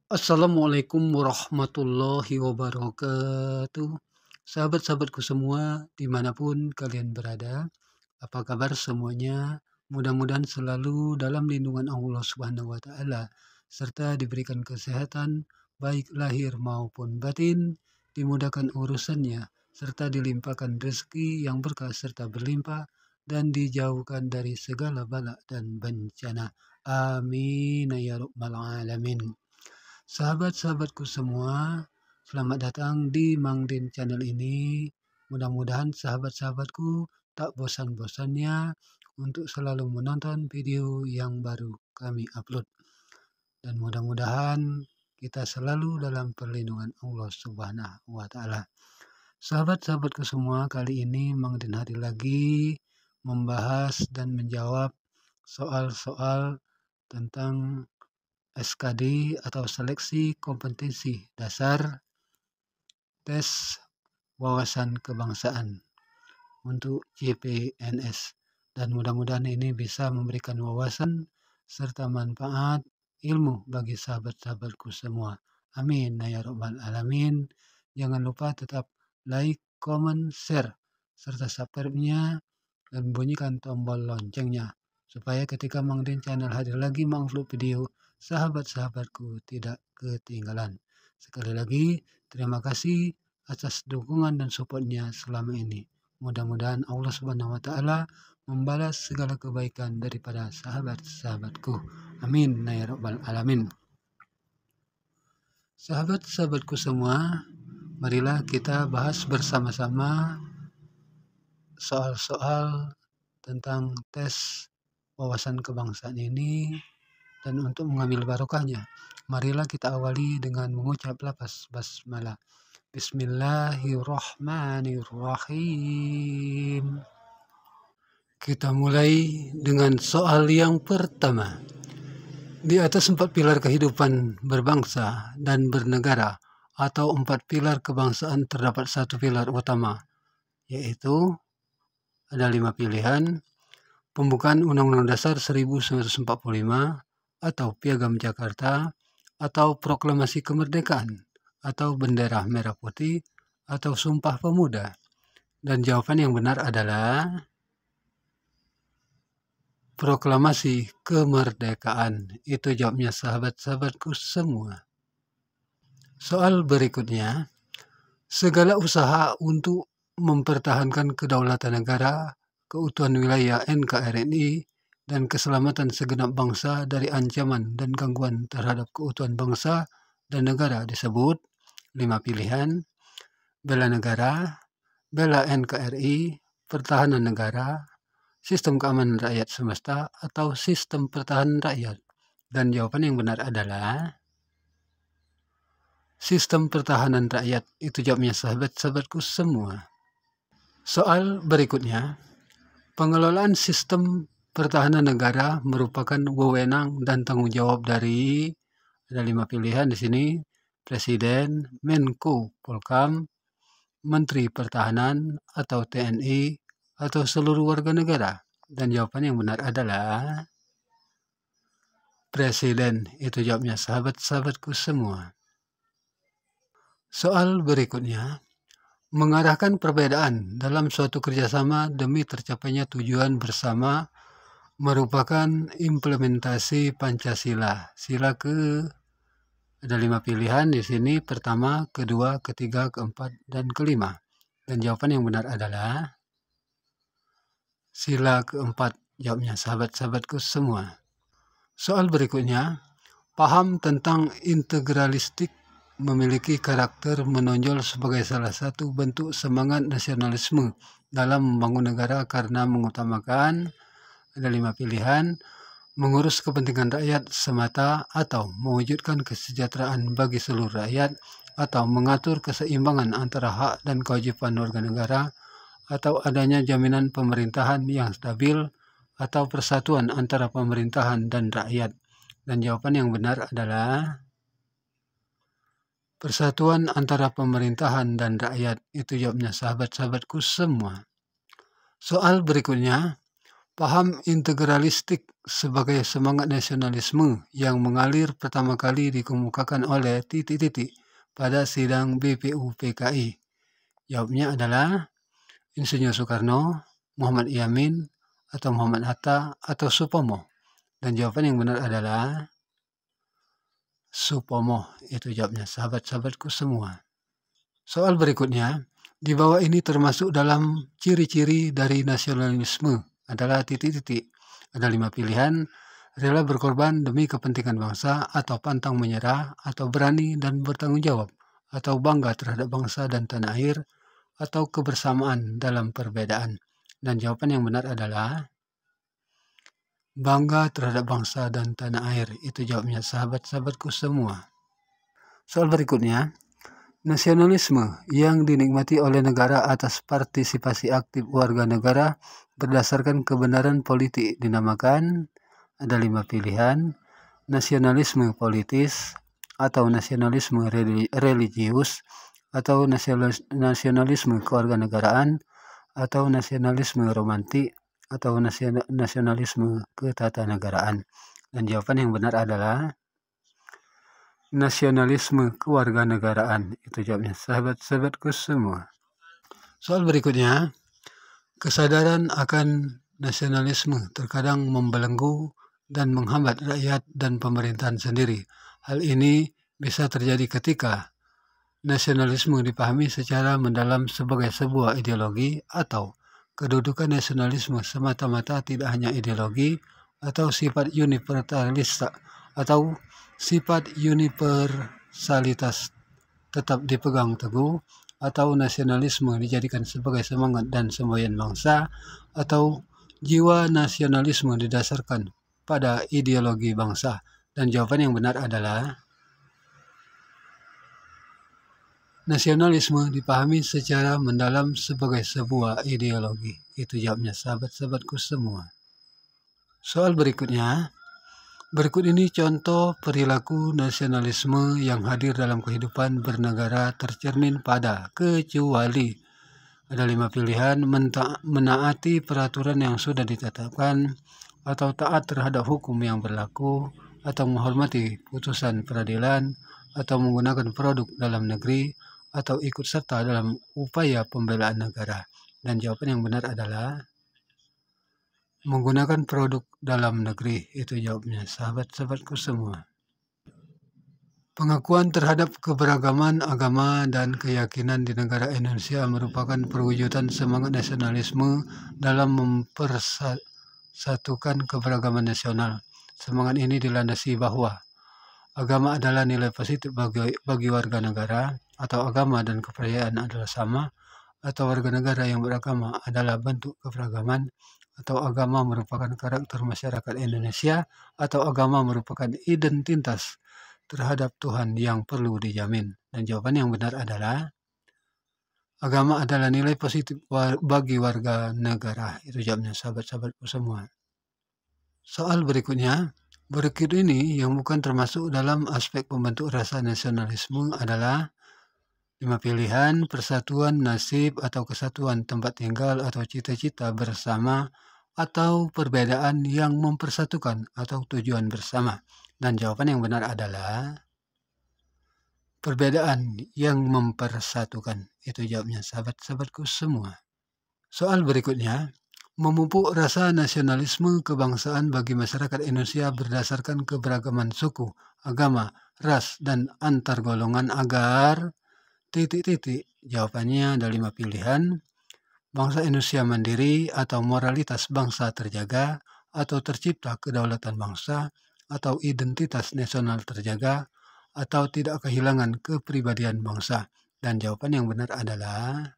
Assalamualaikum warahmatullahi wabarakatuh. Sahabat-sahabatku semua, dimanapun kalian berada, apa kabar semuanya? Mudah-mudahan selalu dalam lindungan Allah Subhanahu wa Ta'ala, serta diberikan kesehatan, baik lahir maupun batin, dimudahkan urusannya, serta dilimpahkan rezeki yang berkah serta berlimpah, dan dijauhkan dari segala bala dan bencana. Amin ya rabbal alamin. Sahabat-sahabatku semua, selamat datang di Mang Din channel ini. Mudah-mudahan sahabat-sahabatku tak bosan-bosannya untuk selalu menonton video yang baru kami upload. Dan mudah-mudahan kita selalu dalam perlindungan Allah Subhanahu wa Ta'ala. Sahabat-sahabatku semua, kali ini Mang Din hadir lagi membahas dan menjawab soal-soal tentang SKD atau seleksi kompetensi dasar tes wawasan kebangsaan untuk CPNS, dan mudah-mudahan ini bisa memberikan wawasan serta manfaat ilmu bagi sahabat-sahabatku semua. Amin ya rabbal alamin. Jangan lupa tetap like, comment, share serta subscribe-nya dan bunyikan tombol loncengnya supaya ketika Mang Din channel hadir lagi mengupload video, sahabat-sahabatku tidak ketinggalan. Sekali lagi, terima kasih atas dukungan dan supportnya selama ini. Mudah-mudahan Allah Subhanahu wa Ta'ala membalas segala kebaikan daripada sahabat-sahabatku. Amin ya rabbal alamin. Sahabat-sahabatku semua, marilah kita bahas bersama-sama soal-soal tentang tes wawasan kebangsaan ini. Dan untuk mengambil barokahnya, marilah kita awali dengan mengucap lafaz basmalah. Bismillahirrahmanirrahim. Kita mulai dengan soal yang pertama. Di atas 4 pilar kehidupan berbangsa dan bernegara atau 4 pilar kebangsaan terdapat 1 pilar utama, yaitu ada 5 pilihan: pembukaan Undang-Undang Dasar 1945, atau Piagam Jakarta, atau Proklamasi Kemerdekaan, atau Bendera Merah Putih, atau Sumpah Pemuda. Dan jawaban yang benar adalah Proklamasi Kemerdekaan. Itu jawabnya sahabat-sahabatku semua. Soal berikutnya, segala usaha untuk mempertahankan kedaulatan negara, keutuhan wilayah NKRI, dan keselamatan segenap bangsa dari ancaman dan gangguan terhadap keutuhan bangsa dan negara disebut 5 pilihan: bela negara, bela NKRI, pertahanan negara, sistem keamanan rakyat semesta, atau sistem pertahanan rakyat. Dan jawaban yang benar adalah sistem pertahanan rakyat. Itu jawabnya sahabat-sahabatku semua. Soal berikutnya, pengelolaan sistem pertahanan negara merupakan wewenang dan tanggung jawab dari, ada 5 pilihan di sini: Presiden, Menko Polkam, Menteri Pertahanan, atau TNI, atau seluruh warga negara. Dan jawaban yang benar adalah Presiden. Itu jawabnya sahabat-sahabatku semua. Soal berikutnya, mengarahkan perbedaan dalam suatu kerjasama demi tercapainya tujuan bersama merupakan implementasi Pancasila. Sila ada 5 pilihan di sini: pertama, kedua, ketiga, keempat, dan kelima. Dan jawaban yang benar adalah sila keempat. Jawabnya sahabat-sahabatku semua. Soal berikutnya, paham tentang integralistik memiliki karakter menonjol sebagai salah satu bentuk semangat nasionalisme dalam membangun negara karena mengutamakan, ada 5 pilihan: mengurus kepentingan rakyat semata, atau mewujudkan kesejahteraan bagi seluruh rakyat, atau mengatur keseimbangan antara hak dan kewajiban warga negara, atau adanya jaminan pemerintahan yang stabil, atau persatuan antara pemerintahan dan rakyat. Dan jawaban yang benar adalah persatuan antara pemerintahan dan rakyat. Itu jawabnya sahabat-sahabatku semua. Soal berikutnya, Paham integralistik sebagai semangat nasionalisme yang mengalir pertama kali dikemukakan oleh titik-titik pada sidang BPUPKI. Jawabnya adalah Insinyur Soekarno, Muhammad Yamin, atau Muhammad Hatta, atau Supomo. Dan jawaban yang benar adalah Supomo. Itu jawabnya, sahabat-sahabatku semua. Soal berikutnya, di bawah ini termasuk dalam ciri-ciri dari nasionalisme adalah titik-titik. Ada 5 pilihan, rela berkorban demi kepentingan bangsa, atau pantang menyerah, atau berani dan bertanggung jawab, atau bangga terhadap bangsa dan tanah air, atau kebersamaan dalam perbedaan. Dan jawaban yang benar adalah bangga terhadap bangsa dan tanah air. Itu jawabnya, sahabat-sahabatku semua. Soal berikutnya, nasionalisme yang dinikmati oleh negara atas partisipasi aktif warga negara berdasarkan kebenaran politik dinamakan, ada 5 pilihan, nasionalisme politis, atau nasionalisme religius, atau nasionalisme kewarganegaraan, atau nasionalisme romantik, atau nasionalisme ketatanegaraan. Dan jawaban yang benar adalah nasionalisme kewarganegaraan. Itu jawabnya, sahabat-sahabatku semua. Soal berikutnya, kesadaran akan nasionalisme terkadang membelenggu dan menghambat rakyat dan pemerintahan sendiri. Hal ini bisa terjadi ketika nasionalisme dipahami secara mendalam sebagai sebuah ideologi, atau kedudukan nasionalisme semata-mata tidak hanya ideologi atau sifat universalitas tetap dipegang teguh, atau nasionalisme dijadikan sebagai semangat dan semboyan bangsa, atau jiwa nasionalisme didasarkan pada ideologi bangsa. Dan jawaban yang benar adalah nasionalisme dipahami secara mendalam sebagai sebuah ideologi. Itu jawabnya, sahabat-sahabatku semua. Soal berikutnya, berikut ini contoh perilaku nasionalisme yang hadir dalam kehidupan bernegara tercermin pada kecuali. Ada 5 pilihan, menaati peraturan yang sudah ditetapkan, atau taat terhadap hukum yang berlaku, atau menghormati putusan peradilan, atau menggunakan produk dalam negeri, atau ikut serta dalam upaya pembelaan negara. Dan jawaban yang benar adalah menggunakan produk dalam negeri. Itu jawabnya, sahabat-sahabatku semua. Pengakuan terhadap keberagaman agama dan keyakinan di negara Indonesia merupakan perwujudan semangat nasionalisme dalam mempersatukan keberagaman nasional. Semangat ini dilandasi bahwa agama adalah nilai positif bagi warga negara, atau agama dan kepercayaan adalah sama, atau warga negara yang beragama adalah bentuk keberagaman, atau agama merupakan karakter masyarakat Indonesia, atau agama merupakan identitas terhadap Tuhan yang perlu dijamin. Dan jawaban yang benar adalah agama adalah nilai positif bagi warga negara. Itu jawabnya, sahabat-sahabatku semua. Soal berikutnya, berikut ini yang bukan termasuk dalam aspek pembentuk rasa nasionalisme adalah 5 pilihan, persatuan nasib atau kesatuan tempat tinggal atau cita-cita bersama, atau perbedaan yang mempersatukan atau tujuan bersama. Dan jawaban yang benar adalah perbedaan yang mempersatukan. Itu jawabnya, sahabat-sahabatku semua. Soal berikutnya, memupuk rasa nasionalisme kebangsaan bagi masyarakat Indonesia berdasarkan keberagaman suku, agama, ras, dan antar golongan agar titik-titik. Jawabannya ada 5 pilihan, bangsa Indonesia mandiri atau moralitas bangsa terjaga, atau tercipta kedaulatan bangsa, atau identitas nasional terjaga, atau tidak kehilangan kepribadian bangsa. Dan jawaban yang benar adalah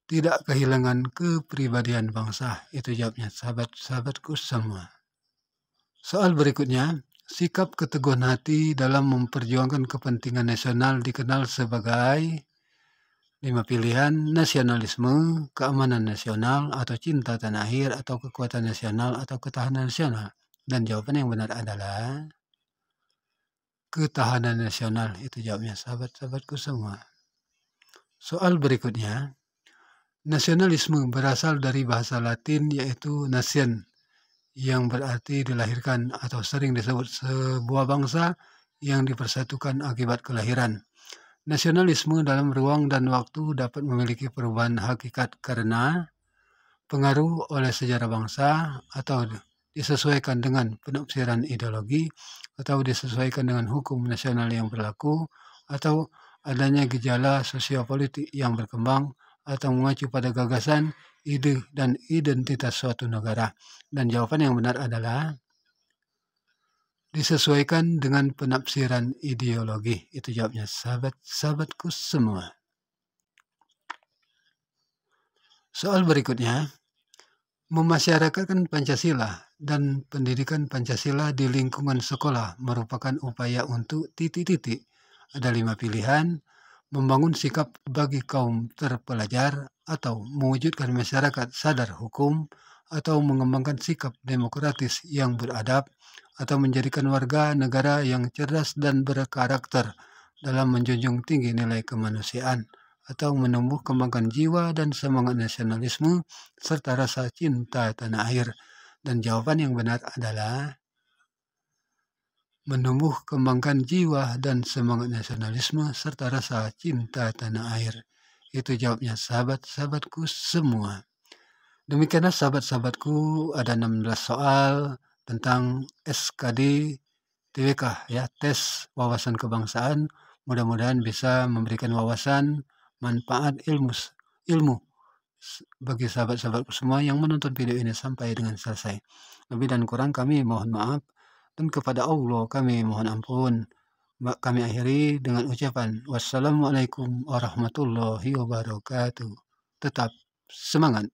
tidak kehilangan kepribadian bangsa. Itu jawabnya, sahabat-sahabatku semua. Soal berikutnya, sikap keteguhan hati dalam memperjuangkan kepentingan nasional dikenal sebagai 5 pilihan, nasionalisme, keamanan nasional, atau cinta tanah air, atau kekuatan nasional, atau ketahanan nasional. Dan jawaban yang benar adalah ketahanan nasional. Itu jawabnya, sahabat-sahabatku semua. Soal berikutnya, Nasionalisme berasal dari bahasa Latin yaitu nation, yang berarti dilahirkan atau sering disebut sebuah bangsa yang dipersatukan akibat kelahiran. Nasionalisme dalam ruang dan waktu dapat memiliki perubahan hakikat karena pengaruh oleh sejarah bangsa atau disesuaikan dengan penafsiran ideologi atau disesuaikan dengan hukum nasional yang berlaku atau adanya gejala sosiopolitik yang berkembang atau mengacu pada gagasan, ide, dan identitas suatu negara. Dan jawaban yang benar adalah disesuaikan dengan penafsiran ideologi. Itu jawabnya, sahabat-sahabatku semua. Soal berikutnya, memasyarakatkan Pancasila dan pendidikan Pancasila di lingkungan sekolah merupakan upaya untuk titik-titik. Ada 5 pilihan: membangun sikap bagi kaum terpelajar, atau mewujudkan masyarakat sadar hukum, atau mengembangkan sikap demokratis yang beradab, atau menjadikan warga negara yang cerdas dan berkarakter dalam menjunjung tinggi nilai kemanusiaan, atau menumbuh kembangkan jiwa dan semangat nasionalisme serta rasa cinta tanah air. Dan jawaban yang benar adalah menumbuh kembangkan jiwa dan semangat nasionalisme serta rasa cinta tanah air. Itu jawabnya, sahabat-sahabatku semua. Demikianlah sahabat-sahabatku, ada 16 soal tentang SKD TWK ya, tes wawasan kebangsaan. Mudah-mudahan bisa memberikan wawasan, manfaat, ilmu bagi sahabat-sahabatku semua yang menonton video ini sampai dengan selesai. Lebih dan kurang kami mohon maaf, dan kepada Allah kami mohon ampun. Kami akhiri dengan ucapan wassalamualaikum warahmatullahi wabarakatuh. Tetap semangat.